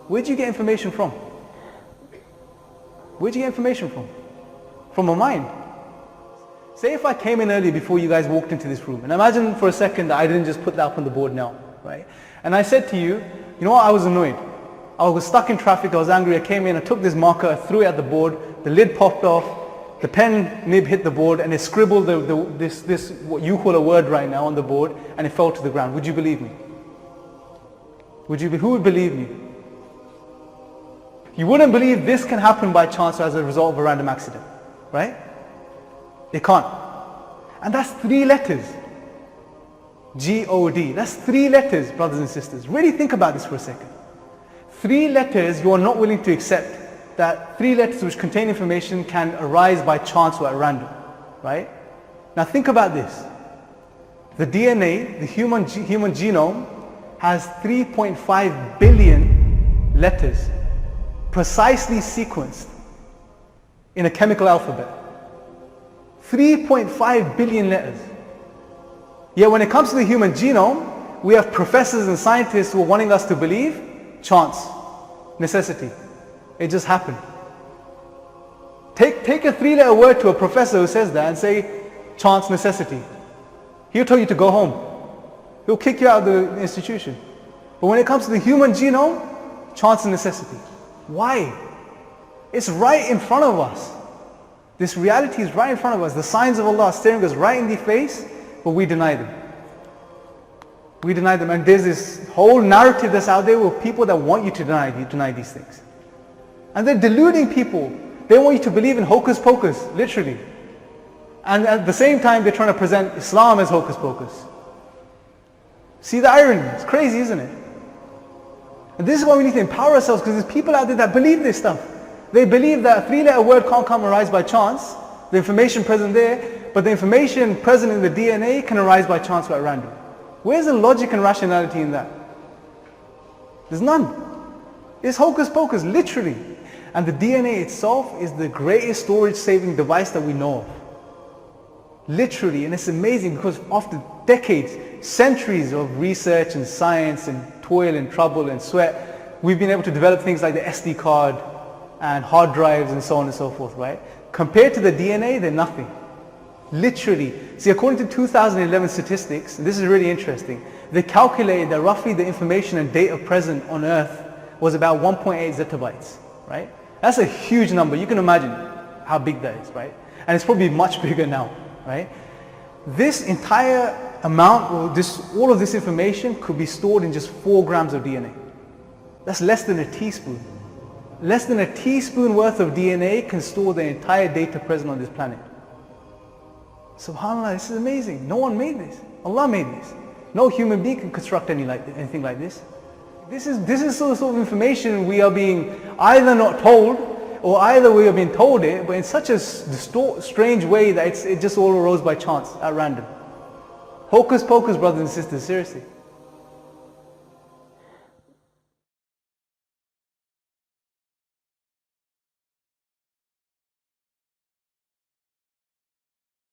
Where'd you get information from? Where'd you get information from? From my mind. Say if I came in early before you guys walked into this room, and imagine for a second that I didn't just put that up on the board now, right? And I said to you, you know what, I was annoyed. I was stuck in traffic, I was angry, I came in, I took this marker, I threw it at the board, the lid popped off, the pen nib hit the board, and it scribbled this what you call a word right now on the board, and it fell to the ground. Would you believe me? Who would believe me? You wouldn't believe this can happen by chance or as a result of a random accident, right? It can't. And that's 3 letters. G-O-D. That's 3 letters, brothers and sisters. Really think about this for a second. 3 letters you are not willing to accept, that 3 letters which contain information can arise by chance or at random, right? Now think about this. The DNA, the human genome, has 3.5 billion letters precisely sequenced in a chemical alphabet. 3.5 billion letters. Yet when it comes to the human genome, we have professors and scientists who are wanting us to believe chance, necessity. It just happened. Take a 3-letter word to a professor who says that and say chance, necessity. He'll tell you to go home. He'll kick you out of the institution. But when it comes to the human genome, chance and necessity. Why? It's right in front of us. This reality is right in front of us. The signs of Allah are staring us right in the face, but we deny them. We deny them. And there's this whole narrative that's out there with people that want you to deny these things. And they're deluding people. They want you to believe in hocus pocus, literally. And at the same time, they're trying to present Islam as hocus pocus. See the irony? It's crazy, isn't it? And this is why we need to empower ourselves, because there's people out there that believe this stuff. They believe that a 3-letter word can't come arise by chance, the information present there, but the information present in the DNA can arise by chance or at random. Where's the logic and rationality in that? There's none. It's hocus pocus, literally. And the DNA itself is the greatest storage saving device that we know of. Literally, and it's amazing because after decades, centuries of research and science and toil and trouble and sweat, we've been able to develop things like the SD card and hard drives and so on and so forth, right? Compared to the DNA, they're nothing. Literally. See, according to 2011 statistics, and this is really interesting, they calculated that roughly the information and data present on Earth was about 1.8 zettabytes, right? That's a huge number. You can imagine how big that is, right? And it's probably much bigger now, right? This entire amount, all of this information could be stored in just 4 grams of DNA. That's less than a teaspoon. Less than a teaspoon worth of DNA can store the entire data present on this planet. SubhanAllah, this is amazing. No one made this. Allah made this. No human being can construct anything like this. This is sort of information we are being either not told, or either we are being told it, but in such a strange way that it just all arose by chance, at random. Hocus pocus, brothers and sisters, seriously.